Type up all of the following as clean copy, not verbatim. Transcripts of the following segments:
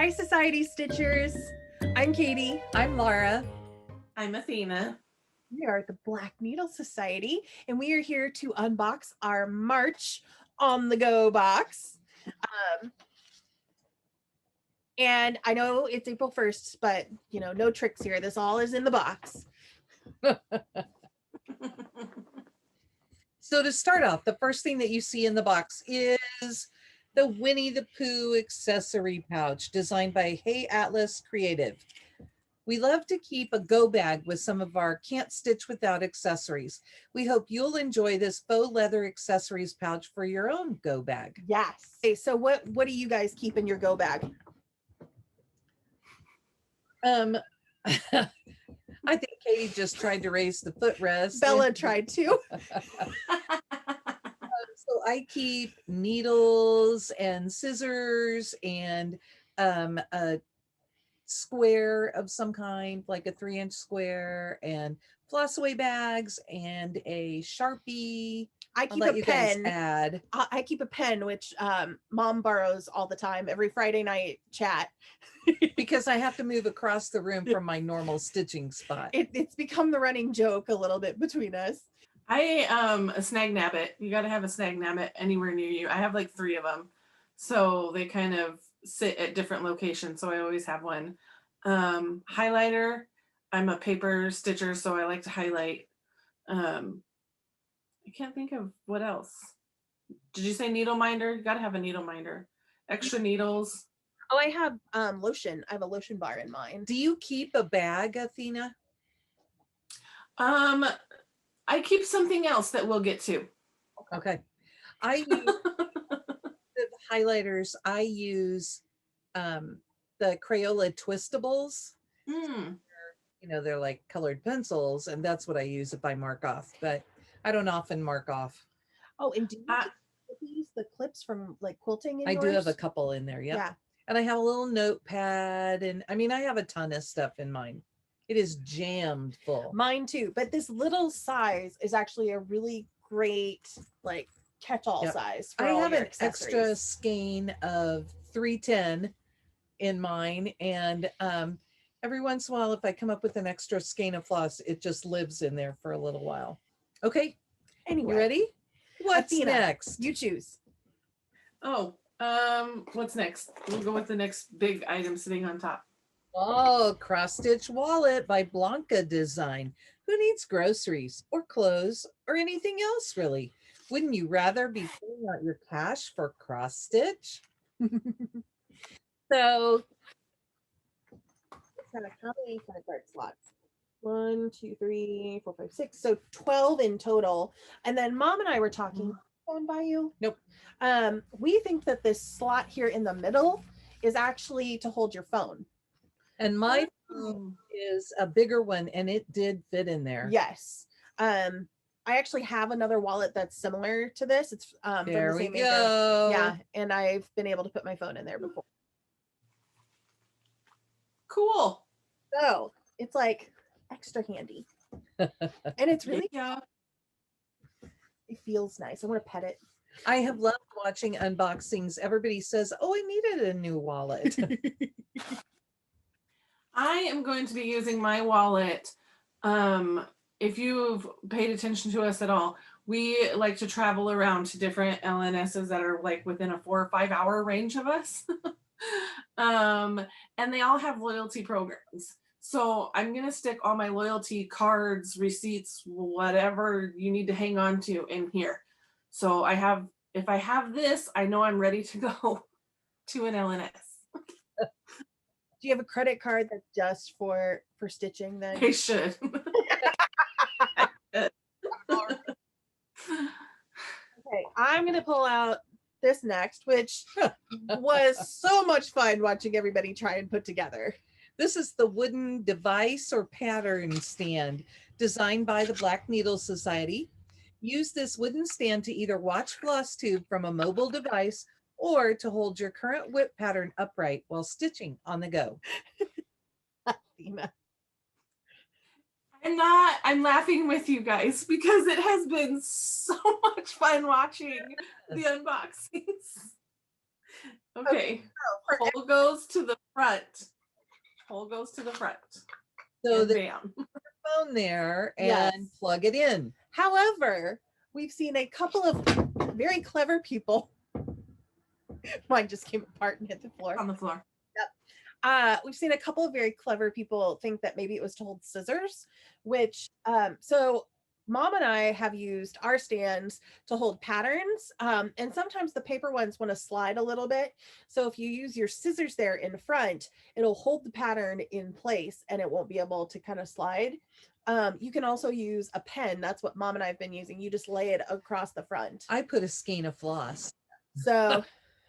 Hi, Society Stitchers. I'm Katie. I'm Laura. I'm Athena. We are the Black Needle Society, and we are here to unbox our March on the Go box. And I know it's April 1st, but you know, no tricks here. This all is in the box. So to start off, the first thing that you see in the box is the Winnie the Pooh accessory pouch designed by Hey Atlas Creative. We love to keep a go bag with some of our can't stitch without accessories. We hope you'll enjoy this faux leather accessories pouch for your own go bag. Yes. Okay, so what do you guys keep in your go bag? I think Katie just tried to raise the footrest. Bella tried to. So I keep needles and scissors and a square of some kind, like a 3-inch square, and floss away bags and a Sharpie. I keep a pen. Add. I keep a pen, which Mom borrows all the time, every Friday night chat. Because I have to move across the room from my normal stitching spot. It's become the running joke a little bit between us. A snag nabbit. You got to have a snag nabbit anywhere near you. I have like 3 of them, so they kind of sit at different locations. So I always have one. Highlighter. I'm a paper stitcher, so I like to highlight. I can't think of what else. Did you say needle minder? You got to have a needle minder. Extra needles. Oh, I have lotion. I have a lotion bar in mine. Do you keep a bag, Athena? I keep something else that we'll get to. Okay. I use the highlighters. I use the Crayola Twistables. You know, they're like colored pencils, and that's what I use if I mark off, but I don't often mark off. Oh, and do you use the clips from like quilting in I yours? do have a couple in there, yep. Yeah. And I have a little notepad, and I mean, I have a ton of stuff in mine. It is jammed full. Mine too, but this little size is actually a really great like catch-all size. For I have an accessories. extra skein of 310 in mine, and every once in a while, if I come up with an extra skein of floss, it just lives in there for a little while. Okay. Anyway, you ready? What's Athena, next? You choose. Oh, what's next? We'll go with the next big item sitting on top. Oh, cross stitch wallet by Blanca Design. Who needs groceries or clothes or anything else, really? Wouldn't you rather be pulling out your cash for cross stitch? So, how many card slots? 1, 2, 3, 4, 5, 6. So 12 in total. And then Mom and I were talking. Going by you? Nope. We think that this slot here in the middle is actually to hold your phone. And my phone is a bigger one, and it did fit in there. Yes. I actually have another wallet that's similar to this. It's there from the same we go. maker. Yeah, and I've been able to put my phone in there before. Cool. So it's like extra handy, and it's really it feels nice. I want to pet it. I have loved watching unboxings. Everybody says, "Oh, I needed a new wallet." I am going to be using my wallet. If you've paid attention to us at all, we like to travel around to different LNSs that are like within a 4 or 5 hour range of us. And they all have loyalty programs. So I'm going to stick all my loyalty cards, receipts, whatever you need to hang on to in here. So if I have this, I know I'm ready to go to an LNS. Do you have a credit card that's just for stitching then? I should. Okay, I'm going to pull out this next, which was so much fun watching everybody try and put together. This is the wooden device or pattern stand designed by the Black Needle Society. Use this wooden stand to either watch FlossTube from a mobile device or to hold your current whip pattern upright while stitching on the go. I'm laughing with you guys because it has been so much fun watching the unboxings. Okay. for Hole goes to the front. Hole goes to the front. So And the bam. phone there and Yes. plug it in. However, we've seen a couple of very clever people. Mine just came apart and hit the floor. On the floor. We've seen a couple of very clever people think that maybe it was to hold scissors, which so mom and I have used our stands to hold patterns, and sometimes the paper ones want to slide a little bit. So if you use your scissors there in front, it'll hold the pattern in place and it won't be able to kind of slide. You can also use a pen. That's what mom and I have been using. You just lay it across the front. I put a skein of floss. So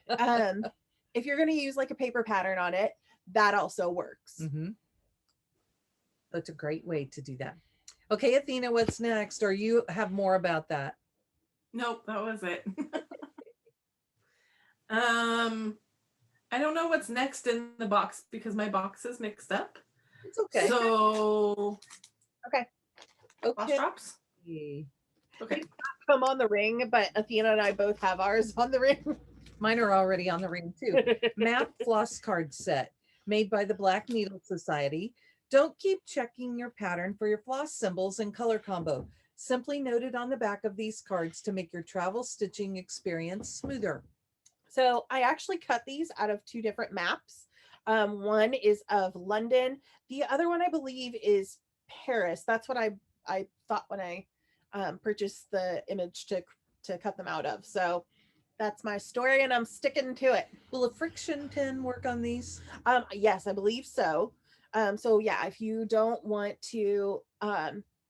if you're going to use like a paper pattern on it, that also works. Mm-hmm. That's a great way to do that. Okay, Athena, what's next? Or you have more about that? Nope, that was it. I don't know what's next in the box because my box is mixed up. It's okay. So Okay. floss Okay. drops. Okay. Come on the ring, but Athena and I both have ours on the ring. Mine are already on the ring too. Map floss card set made by the Black Needle Society. Don't keep checking your pattern for your floss symbols and color combo. Simply note it on the back of these cards to make your travel stitching experience smoother. So I actually cut these out of two different maps. One is of London. The other one, I believe, is Paris. That's what I thought when I purchased the image to cut them out of. So that's my story, and I'm sticking to it. Will a friction pin work on these? Yes, I believe so. So yeah, if you don't want to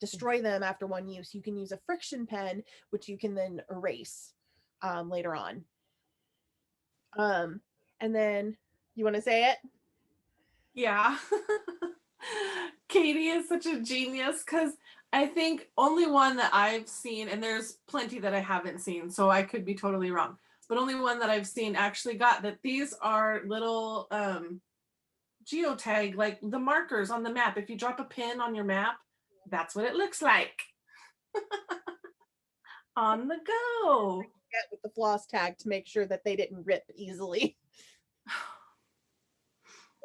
destroy them after one use, you can use a friction pen, which you can then erase later on. And then you want to say it? Yeah. Katie is such a genius because I think only one that I've seen, and there's plenty that I haven't seen, so I could be totally wrong, but only one that I've seen actually got that these are little geotag, like the markers on the map. If you drop a pin on your map, that's what it looks like. On the go. Get with the floss tag to make sure that they didn't rip easily.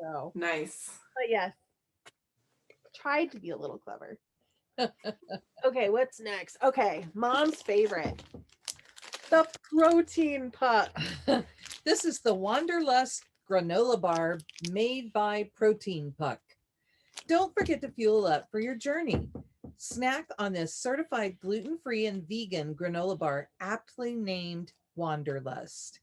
So Nice. but yes, tried to be a little clever. Okay, what's next? Okay, mom's favorite, the protein puck. This is the Wanderlust Granola Bar made by Protein Puck. Don't forget to fuel up for your journey. Snack on this certified gluten-free and vegan granola bar, aptly named Wanderlust.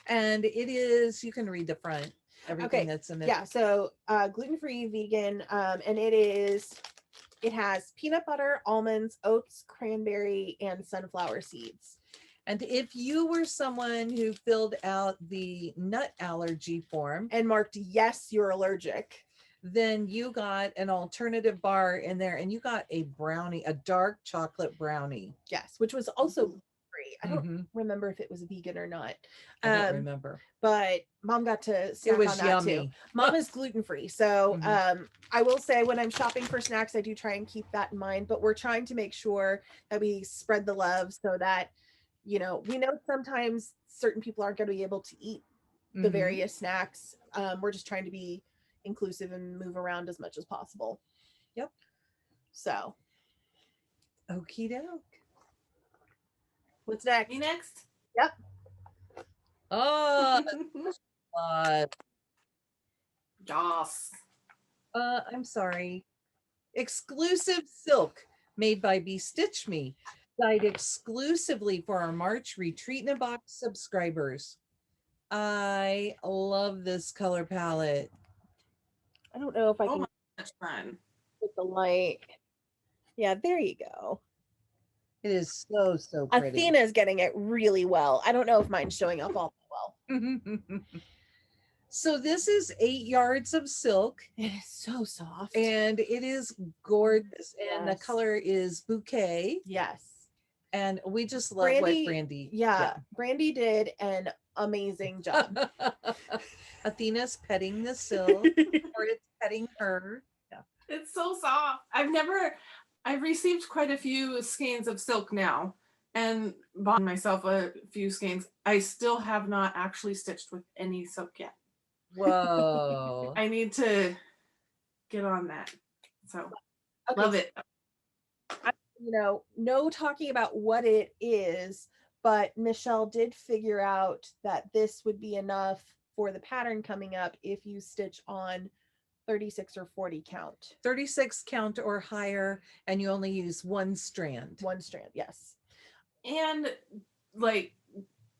And it is, you can read the front, everything that's in it. Yeah, so gluten-free, vegan, and it has peanut butter, almonds, oats, cranberry, and sunflower seeds. And if you were someone who filled out the nut allergy form And marked, yes, you're allergic. then you got an alternative bar in there, and you got a brownie, a dark chocolate brownie. Yes, which was also free. I don't Mhm. remember if it was vegan or not. I don't remember. But mom got to snack It was on that yummy. too. Mom is gluten-free. So Mhm. I will say when I'm shopping for snacks, I do try and keep that in mind, but we're trying to make sure that we spread the love so that, we know sometimes certain people aren't going to be able to eat the Mhm. various snacks. We're just trying to be inclusive and move around as much as possible. Yep. So Okie doke. what's next? Me next. Yep. Oh, Joss. I'm sorry. Exclusive silk made by Bestitch Me, dyed exclusively for our March Retreat in a Box subscribers. I love this color palette. I don't know if I Oh can my gosh, fun. put the light. Yeah, there you go. It is so pretty. Athena's getting it really well. I don't know if mine's showing up all that well. So this is 8 yards of silk, It is so soft. and it is gorgeous. And the Yes. color is bouquet. Yes. And we just love what Brandy. Yeah, Brandy did an amazing job. Athena's petting the silk, or it's petting her. Yeah. It's so soft. I've received quite a few skeins of silk now, and bought myself a few skeins. I still have not actually stitched with any silk yet. Whoa. I need to get on that. So Okay, love it. you know, no talking about what it is, but Michelle did figure out that this would be enough for the pattern coming up if you stitch on 36 or 40 count. 36 count or higher, and you only use one strand. One strand, yes. And like,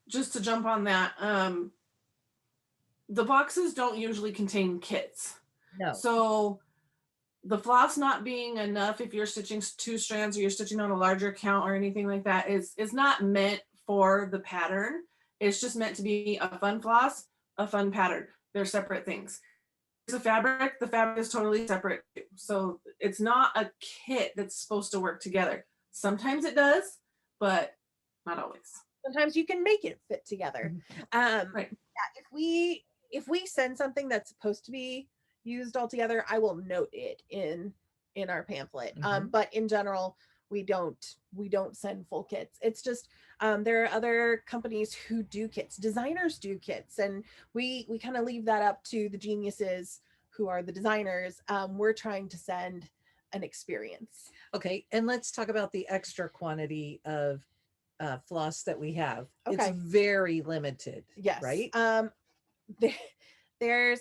just to jump on that, the boxes don't usually contain kits. No. So the floss not being enough if you're stitching 2 strands or you're stitching on a larger count or anything like that is not meant for the pattern. It's just meant to be a fun floss, a fun pattern. They're separate things. The fabric is totally separate. So it's not a kit that's supposed to work together. Sometimes it does, but not always. Sometimes you can make it fit together. Right. Yeah, if we send something that's supposed to be used all together, I will note it in our pamphlet. But in general, we don't send full kits. It's just there are other companies who do kits, designers do kits, and we kind of leave that up to the geniuses who are the designers. We're trying to send an experience. Okay, and let's talk about the extra quantity of floss that we have. Okay. It's very limited. Yes. Right? There's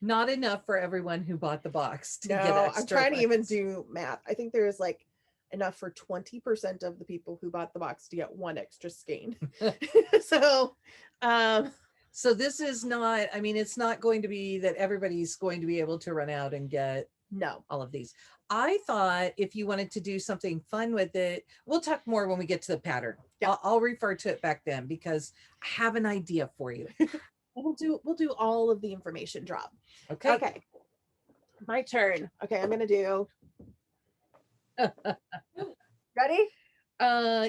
not enough for everyone who bought the box to get no, extra I'm trying to even ones. do math. I think there's like enough for 20% of the people who bought the box to get one extra skein. So so this is not, I mean, it's not going to be that everybody's going to be able to run out and get no, all of these. I thought if you wanted to do something fun with it, we'll talk more when we get to the pattern. Yeah. I'll refer to it back then because I have an idea for you. we'll do all of the information drop. Okay. Okay. My turn. Okay, I'm gonna do. Ready?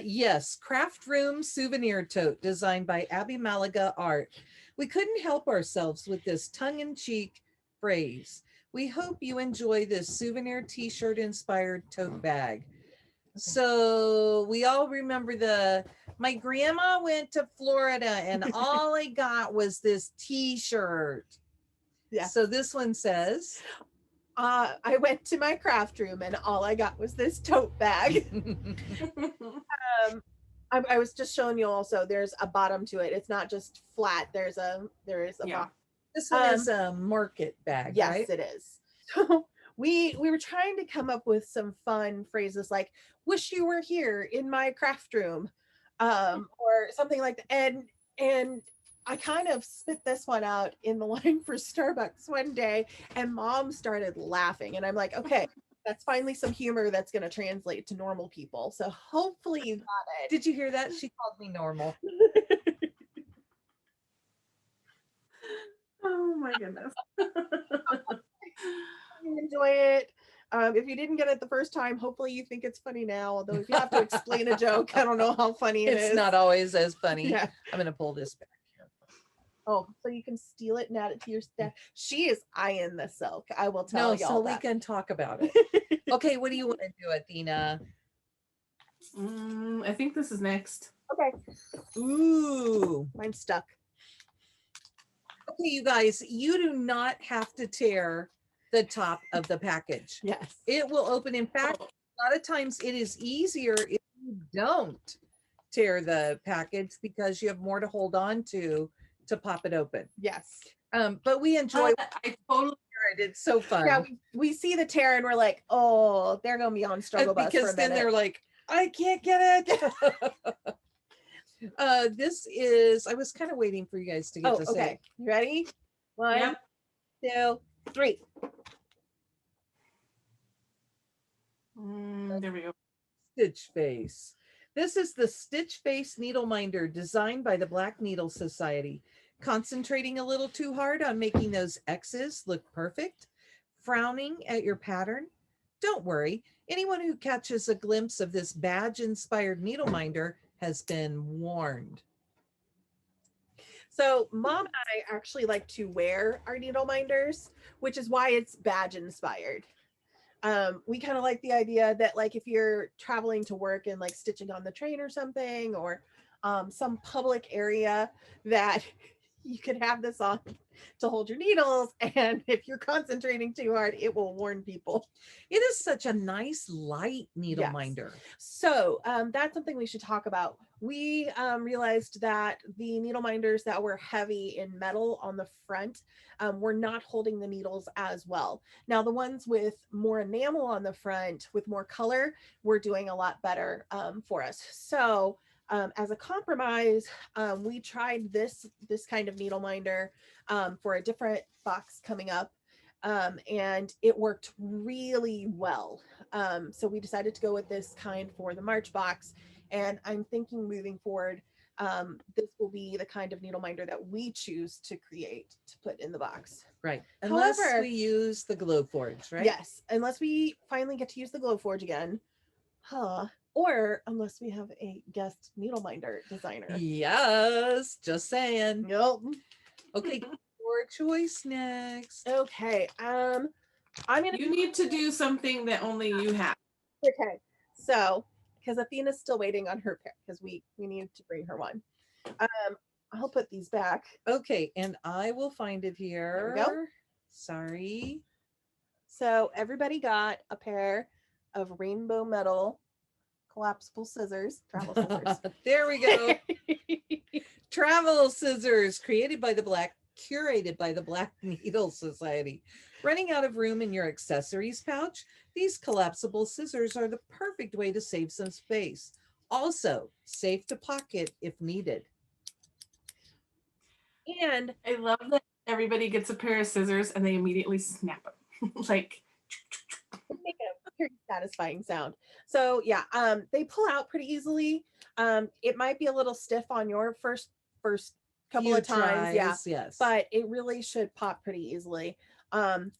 Yes, Craft Room Souvenir Tote designed by Abby Malaga Art. We couldn't help ourselves with this tongue-in-cheek phrase. We hope you enjoy this souvenir t-shirt inspired tote bag. So we all remember my grandma went to Florida and all I got was this t-shirt. Yeah. So this one says, I went to my craft room and all I got was this tote bag. I was just showing you also there's a bottom to it. It's not just flat. There is a bottom. This one is a market bag, yes, right? it is. So we were trying to come up with some fun phrases like "wish you were here in my craft room," or something like that. And I kind of spit this one out in the line for Starbucks one day, and Mom started laughing, and I'm like, okay. That's finally some humor that's going to translate to normal people. So hopefully you got it. Did you hear that? She called me normal. Oh my goodness. Enjoy it. If you didn't get it the first time, hopefully you think it's funny now. Although if you have to explain a joke, I don't know how funny it is. It's not always as funny. Yeah. I'm going to pull this back here. Oh, so you can steal it and add it to your stash. She is eyeing the silk. I will tell y'all so that. we can talk about it. Okay, what do you want to do, Athena? I think this is next. Okay. Ooh. Mine's stuck. Okay, you guys, you do not have to tear the top of the package. Yes. It will open. In fact, a lot of times it is easier if you don't tear the package because you have more to hold on to pop it open. Yes. But we enjoy I totally it. It's so fun. Yeah, we see the tear and we're like, oh, they're gonna be on struggle bus because for a then minute. they're like, I can't get it. This is, I was kind of waiting for you guys to get to say. Okay. You ready? 1, 2, 3. There we go. Stitch Face. This is the Stitch Face needle minder designed by the Black Needle Society. Concentrating a little too hard on making those X's look perfect? Frowning at your pattern? Don't worry. Anyone who catches a glimpse of this badge-inspired needle minder has been warned. So Mom and I actually like to wear our needle minders, which is why it's badge inspired. We kind of like the idea that like if you're traveling to work and like stitching on the train or something, or some public area, that you could have this on to hold your needles, and if you're concentrating too hard, it will warn people. It is such a nice light needle Yes. minder. So that's something we should talk about. We realized that the needle minders that were heavy in metal on the front were not holding the needles as well. Now the ones with more enamel on the front with more color were doing a lot better for us. So as a compromise, we tried this kind of needle minder for a different box coming up, and it worked really well. So we decided to go with this kind for the March box, and I'm thinking moving forward, this will be the kind of needle minder that we choose to create to put in the box. Right. Unless However, we use the Glowforge, right? Yes, unless we finally get to use the Glowforge again. Or unless we have a guest needle minder designer. Yes, just saying. Nope. Okay, your choice next. Okay. I'm gonna. You need to do something that only you have. Okay. So, because Athena's still waiting on her pick, because we need to bring her one. I'll put these back. Okay, and I will find it here. There we go. Sorry. So everybody got a pair of rainbow metal collapsible scissors, travel scissors. There we go. Travel scissors, curated by the Black Needle Society. Running out of room in your accessories pouch? These collapsible scissors are the perfect way to save some space. Also, safe to pocket if needed. And I love that everybody gets a pair of scissors and they immediately snap them. Like, make a very satisfying sound. So yeah, they pull out pretty easily. It might be a little stiff on your first couple Few of times, yeah, yes, but it really should pop pretty easily. And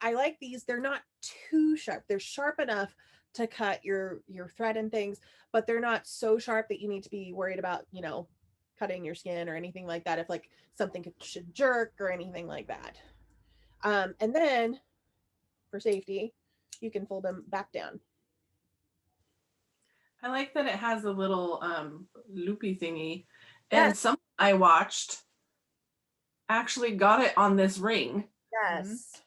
I like these. They're not too sharp. They're sharp enough to cut your thread and things, but they're not so sharp that you need to be worried about, cutting your skin or anything like that, if like something should jerk or anything like that. And then for safety, you can fold them back down. I like that it has a little loopy thingy. Yes. And some I watched actually got it on this ring. Yes.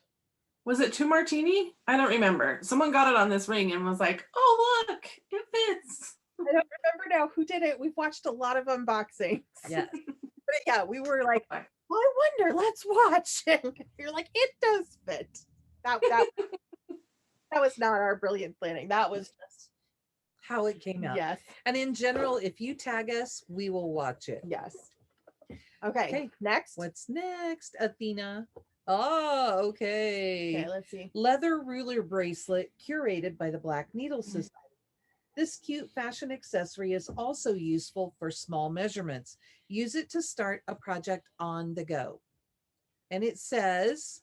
Was it 2 Martini? I don't remember. Someone got it on this ring and was like, oh, look, it fits. I don't remember now who did it. We've watched a lot of unboxings. Yeah. But yeah, we were like, I wonder, let's watch. And you're like, it does fit. That was not our brilliant planning. That was just how it came out. Yes. And in general, if you tag us, we will watch it. Yes. Okay. Next. What's next, Athena? Oh, Okay, let's see. Leather ruler bracelet curated by the Black Needle Society. This cute fashion accessory is also useful for small measurements. Use it to start a project on the go. And it says,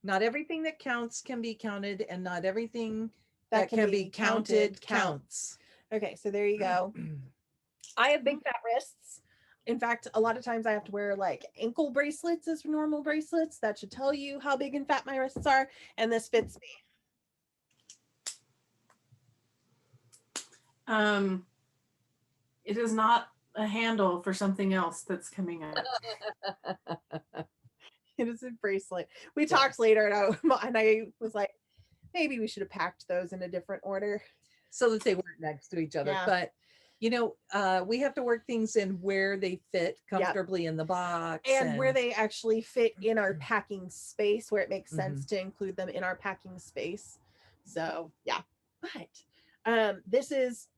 not everything that counts can be counted, and not everything that can be counted counts. Okay, so there you go. I have big fat wrists. In fact, a lot of times I have to wear like ankle bracelets as normal bracelets. That should tell you how big and fat my wrists are. And this fits me. It is not a handle for something else that's coming up. It is a bracelet. We talked later, and I was like, maybe we should have packed those in a different order so that they weren't next to each other. Yeah. But we have to work things in where they fit comfortably in the box, and where they actually fit in our packing space, where it makes sense to include them in our packing space. So yeah, but this is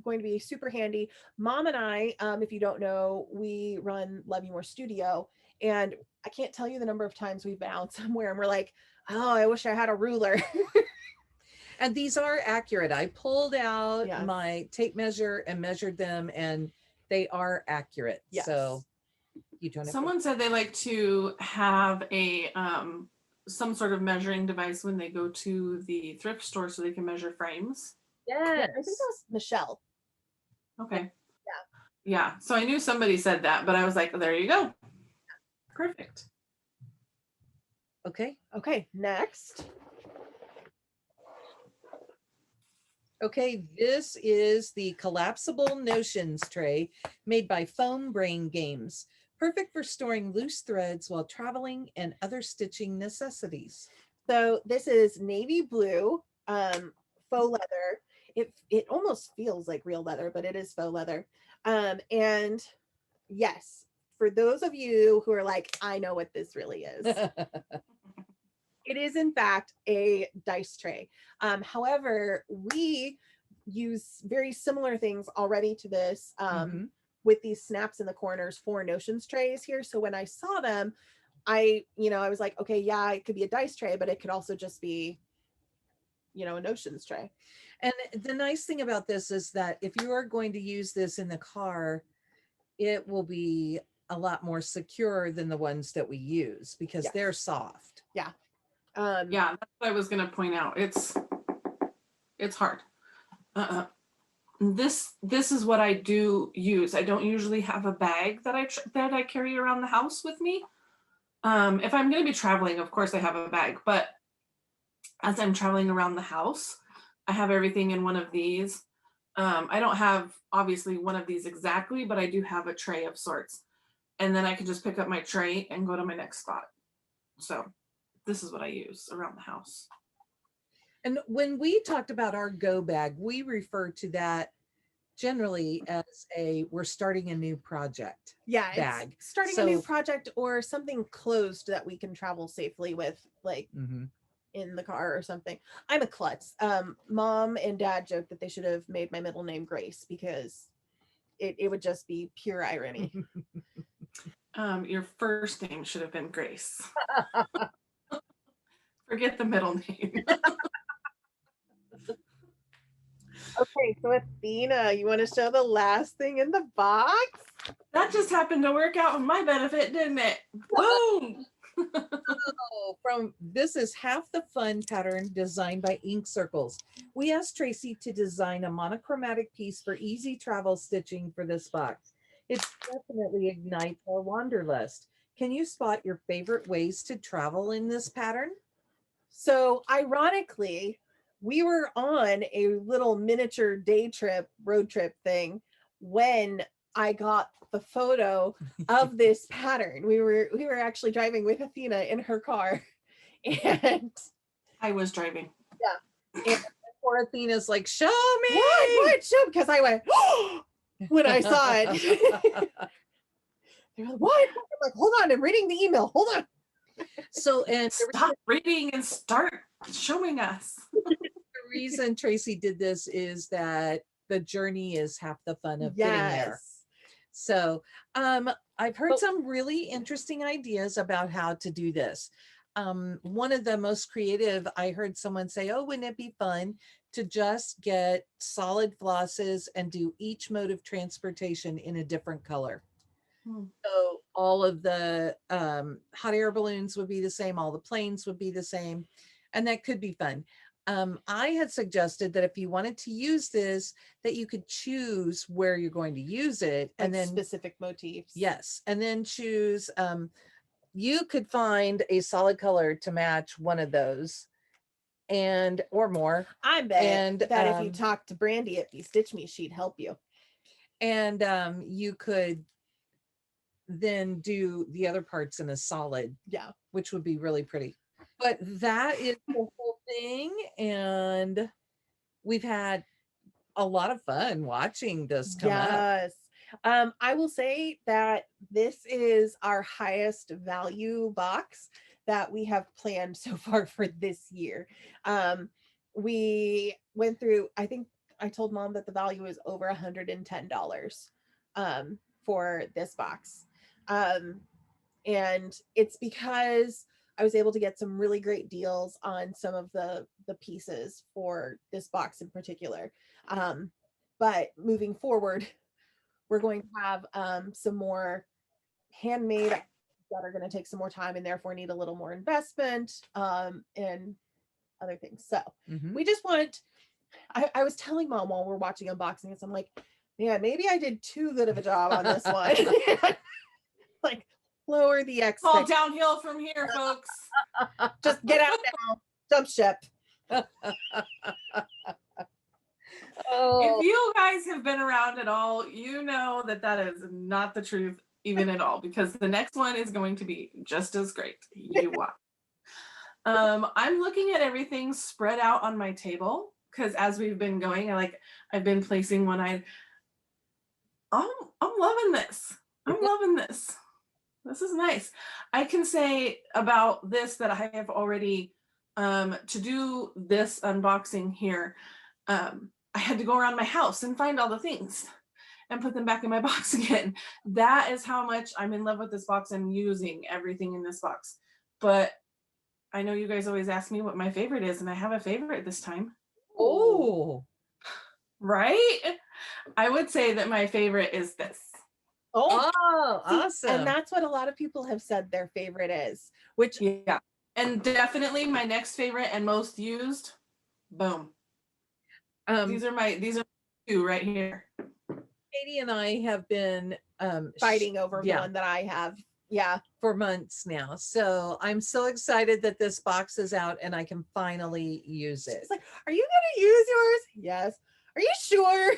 going to be super handy. Mom and I, if you don't know, we run Love You More Studio, and I can't tell you the number of times we've been out somewhere and we're like, oh, I wish I had a ruler. And these are accurate. I pulled out my tape measure and measured them, and they are accurate. Yes. So you don't have Someone said they like to have a some sort of measuring device when they go to the thrift store so they can measure frames. Yeah, I think that was Michelle. Okay. Yeah. So I knew somebody said that, but I was like, there you go. Perfect. Okay. Okay. Next. Okay, this is the collapsible notions tray made by Brain Games. Perfect for storing loose threads while traveling and other stitching necessities. So this is navy blue, faux leather. It almost feels like real leather, but it is faux leather. And yes, for those of you who are like, I know what this really is. It is in fact a dice tray. However, we use very similar things already to this with these snaps in the corners for notions trays here. So when I saw them, I was like, okay, yeah, it could be a dice tray, but it could also just be, a notions tray. And the nice thing about this is that if you are going to use this in the car, it will be a lot more secure than the ones that we use because they're soft. Yeah. Yeah, that's what I was going to point out. It's hard. This is what I do use. I don't usually have a bag that I carry around the house with me. If I'm going to be traveling, of course I have a bag, but as I'm traveling around the house, I have everything in one of these. I don't have obviously one of these exactly, but I do have a tray of sorts. And then I can just pick up my tray and go to my next spot. So this is what I use around the house. And when we talked about our go bag, we refer to that generally as we're starting a new project. Yeah, bag. It's starting a new project or something closed that we can travel safely with, like in the car or something. I'm a klutz. Mom and Dad joked that they should have made my middle name Grace because it would just be pure irony. Your first name should have been Grace. Forget the middle name. Okay, so Athena, you want to show the last thing in the box? That just happened to work out in my benefit, didn't it? Boom! This is Half the Fun pattern designed by Ink Circles. We asked Tracy to design a monochromatic piece for easy travel stitching for this box. It definitely ignites our wanderlust. Can you spot your favorite ways to travel in this pattern? So ironically, we were on a little miniature road trip thing when I got the photo of this pattern. We were actually driving with Athena in her car, and I was driving. Yeah. And poor Athena's like, show me. What? Show, because I went when I saw it. They're like, what? I'm like, hold on, I'm reading the email. Hold on. So, and stop reading and start showing us. The reason Tracy did this is that the journey is half the fun of getting there. So I've heard some really interesting ideas about how to do this. One of the most creative, I heard someone say, oh, wouldn't it be fun to just get solid flosses and do each mode of transportation in a different color? So all of the hot air balloons would be the same, all the planes would be the same, and that could be fun. I had suggested that if you wanted to use this, that you could choose where you're going to use it, like and then specific motifs. Yes, and then choose. You could find a solid color to match one of those, and or more. I bet that if you talk to Brandy at Be Stitch Me, she'd help you. And you could then do the other parts in a solid, which would be really pretty. But that is the whole thing, and we've had a lot of fun watching this come up. I will say that this is our highest value box that we have planned so far for this year. We went through, I think I told Mom that the value is over $110 for this box. And it's because I was able to get some really great deals on some of the pieces for this box in particular. But moving forward, we're going to have some more handmade that are going to take some more time and therefore need a little more investment and other things. So we just want, I was telling Mom while we're watching unboxing this, I'm like, man, maybe I did too good of a job on this one. Like, lower the X. All downhill from here, folks. Just get out now. Jump ship. If you guys have been around at all, you know that that is not the truth even at all, because the next one is going to be just as great. You watch. I'm looking at everything spread out on my table because as we've been going, I've been placing one. I'm loving this. I'm loving this. This is nice. I can say about this that I have already to do this unboxing here. I had to go around my house and find all the things and put them back in my box again. That is how much I'm in love with this box and using everything in this box. But I know you guys always ask me what my favorite is, and I have a favorite this time. Oh, right? I would say that my favorite is this. Oh, See, awesome. and that's what a lot of people have said their favorite is, which Yeah. And definitely my next favorite and most used. Boom. These are two right here. Katie and I have been fighting over one that I have. Yeah. For months now. So I'm so excited that this box is out and I can finally use it. It's like, are you gonna use yours? Yes. Are you sure?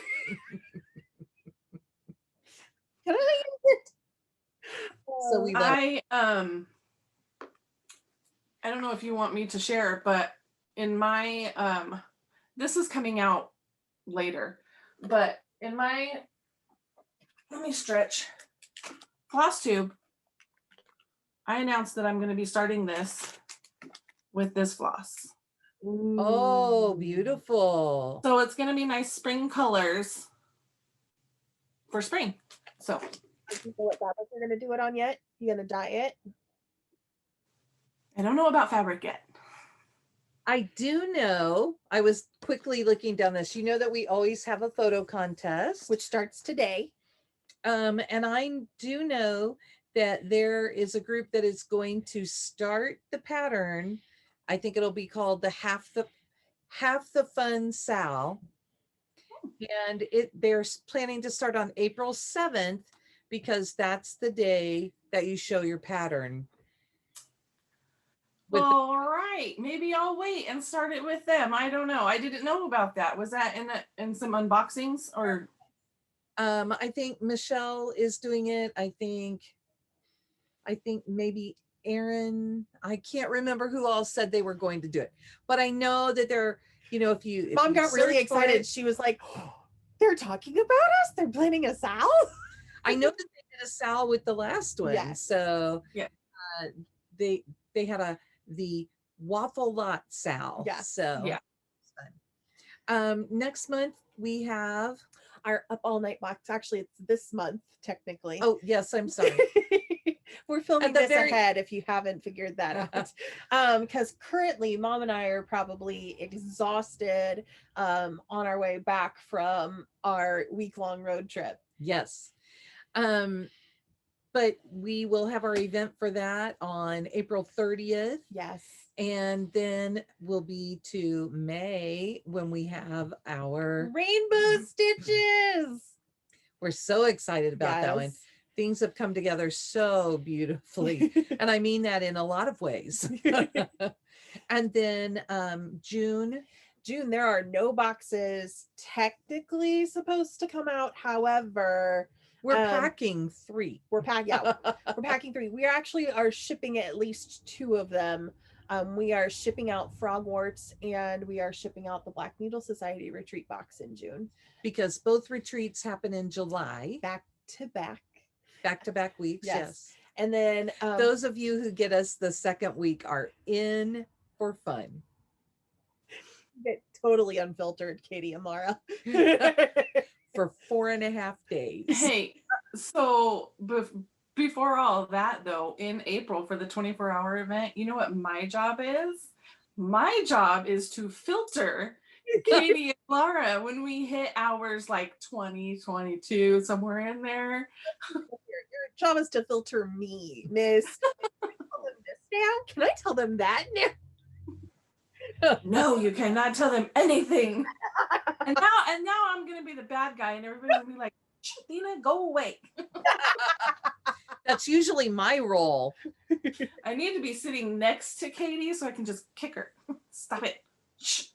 Can I use it? So we I don't know if you want me to share, but in my this is coming out later, but in my, let me stretch, FlossTube, I announced that I'm going to be starting this with this floss. Oh, beautiful. So it's going to be nice spring colors for spring. So do you know what fabric you're going to do it on yet? You going to dye it? I don't know about fabric yet. I do know, I was quickly looking down this. You know that we always have a photo contest, which starts today. And I do know that there is a group that is going to start the pattern. I think it'll be called the Half the Fun Sal. And they're planning to start on April 7th because that's the day that you show your pattern. All right, maybe I'll wait and start it with them. I don't know. I didn't know about that. Was that in some unboxings or? I think Michelle is doing it. I think maybe Aaron. I can't remember who all said they were going to do it, but I know that they're. You know, if Mom got really excited. She was like, oh, "They're talking about us. They're planning a Sal." I know that they did a Sal with the last one. Yes. So yeah, they had the waffle lot Sal. Yeah. So yeah. Next month we have our Up All Night box. Actually, it's this month technically. Oh yes, I'm sorry. We're filming this ahead if you haven't figured that out. Because currently Mom and I are probably exhausted on our way back from our week-long road trip. Yes. But we will have our event for that on April 30th. Yes. And then we'll be to May when we have our rainbow stitches. We're so excited about that one. Things have come together so beautifully. And I mean that in a lot of ways. And then June, there are no boxes technically supposed to come out. However, we're packing 3. We're packing 3. We actually are shipping at least 2 of them. We are shipping out Frogwarts and we are shipping out the Black Needle Society retreat box in June. Because both retreats happen in July. Back to back weeks. Yes. And then those of you who get us the second week are in for fun. Get totally unfiltered, Katie and Mara. For 4.5 days. Hey, so before all that though, in April for the 24-hour event, you know what my job is? My job is to filter Katie and Laura when we hit hours like 20, 22, somewhere in there. Your job is to filter me, miss. Can I tell them this now? Can I tell them that now? No, you cannot tell them anything. And now I'm gonna be the bad guy, and everybody's gonna be like, Dina, go away. That's usually my role. I need to be sitting next to Katie so I can just kick her. Stop it. Shh.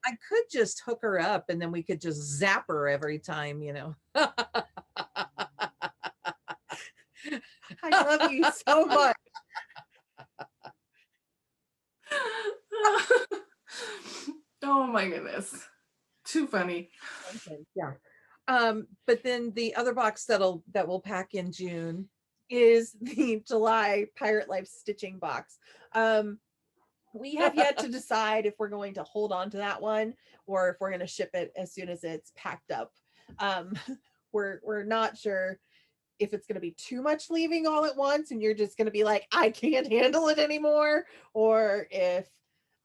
I could just hook her up and then we could just zap her every time, I love you so much. Oh my goodness. Too funny. Yeah. But then the other box that will pack in June is the July Pirate Life stitching box. We have yet to decide if we're going to hold on to that one or if we're going to ship it as soon as it's packed up. We're not sure if it's going to be too much leaving all at once and you're just going to be like, I can't handle it anymore, or if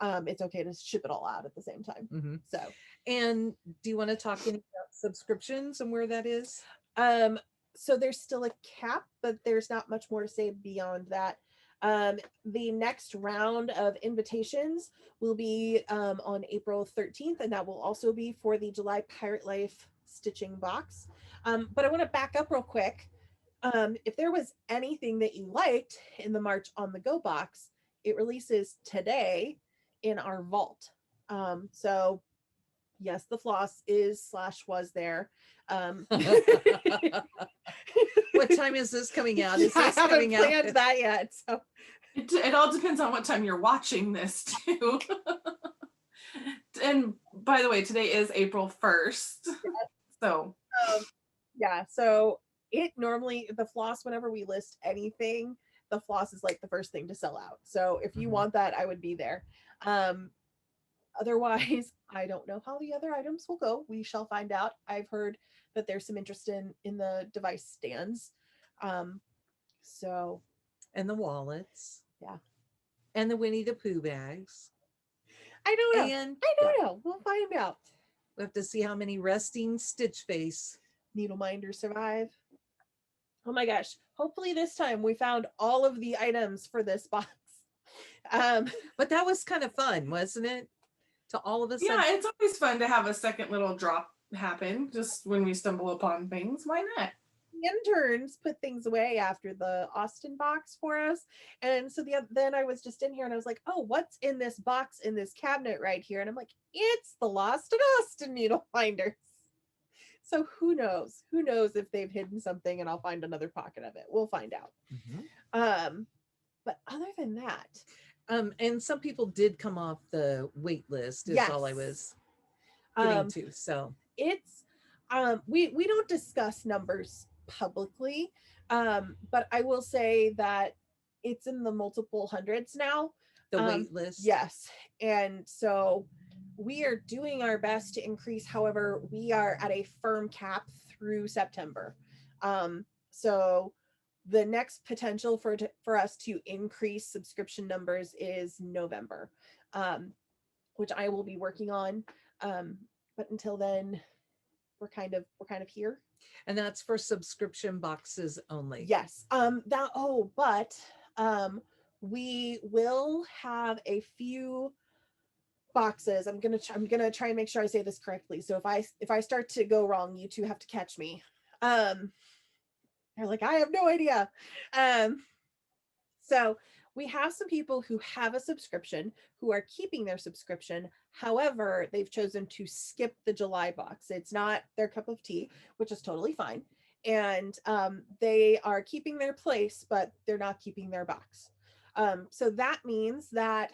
it's okay to ship it all out at the same time. Mm-hmm. So, and do you want to talk any about subscriptions and where that is? So there's still a cap, but there's not much more to say beyond that. The next round of invitations will be on April 13th, and that will also be for the July Pirate Life stitching box. But I want to back up real quick. If there was anything that you liked in the March on the Go box, it releases today in our vault. So yes, the floss is/was there. What time is this coming out? Is I this haven't coming out? planned that yet. So It all depends on what time you're watching this too. And by the way, today is April 1st. So yeah, so it normally, the floss, whenever we list anything, the floss is like the first thing to sell out. So if you want that, I would be there. Otherwise, I don't know how the other items will go. We shall find out. I've heard that there's some interest in the device stands. So And the wallets. Yeah. And the Winnie the Pooh bags. I don't know. And I don't know. We'll find out. We have to see how many resting stitch face needleminder survive. Oh my gosh. Hopefully this time we found all of the items for this box. But that was kind of fun, wasn't it? To all of a sudden. yeah, it's always fun to have a second little drop happen just when we stumble upon things. Why not? Interns put things away after the Austin box for us, and so then I was just in here and I was like, oh, what's in this box in this cabinet right here? And I'm like, it's the Lost and Austin needle finders. So who knows if they've hidden something, and I'll find another pocket of it. We'll find out. But other than that, and some people did come off the wait list is all I was getting to. So it's we don't discuss numbers publicly, but I will say that it's in the multiple hundreds now, the wait list. Yes, and so we are doing our best to increase. However, we are at a firm cap through September. So the next potential for us to increase subscription numbers is November, which I will be working on. But until then, we're kind of here. And that's for subscription boxes only. Yes. But we will have a few boxes. I'm gonna try and make sure I say this correctly. So if I start to go wrong, you two have to catch me. They're like, I have no idea. So we have some people who have a subscription who are keeping their subscription. However, they've chosen to skip the July box. It's not their cup of tea, which is totally fine. And they are keeping their place, but they're not keeping their box. So that means that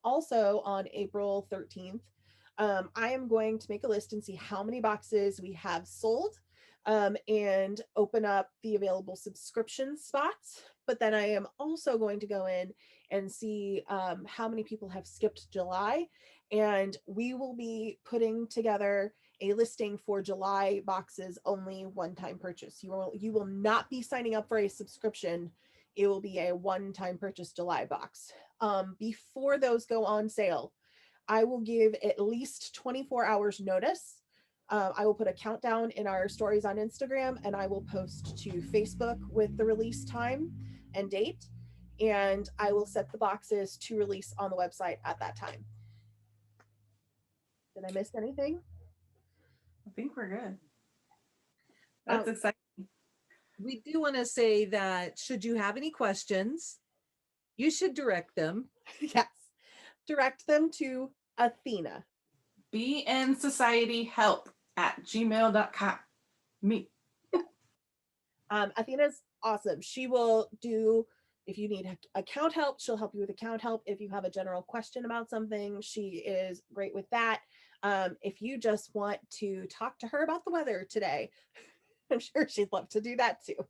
also on April 13th, I am going to make a list and see how many boxes we have sold, and open up the available subscription spots. But then I am also going to go in and see how many people have skipped July. And we will be putting together a listing for July boxes only, one-time purchase. You will not be signing up for a subscription. It will be a one-time purchase July box. Before those go on sale, I will give at least 24 hours notice. I will put a countdown in our stories on Instagram, and I will post to Facebook with the release time and date. And I will set the boxes to release on the website at that time. Did I miss anything? I think we're good. That's exciting. We do want to say that should you have any questions, you should direct them. Yes. Direct them to Athena. bnsocietyhelp@gmail.com. Me. Athena's awesome. She will do, if you need account help, she'll help you with account help. If you have a general question about something, she is great with that. If you just want to talk to her about the weather today, I'm sure she'd love to do that too.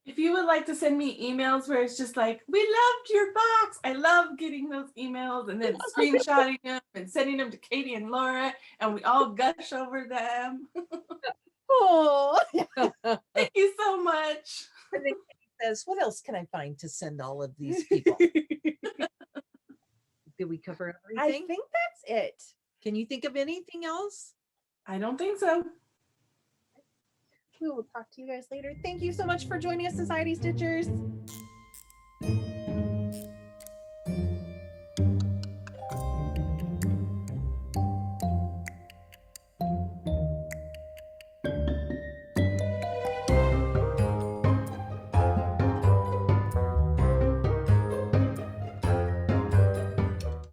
If you would like to send me emails where it's just like, we loved your box. I love getting those emails and then screenshotting them and sending them to Katie and Laura, and we all gush over them. Oh, Thank you so much. And then Katie says, what else can I find to send all of these people? Did we cover I everything? think that's it. Can you think of anything else? I don't think so. We will talk to you guys later. Thank you so much for joining us, Society Stitchers.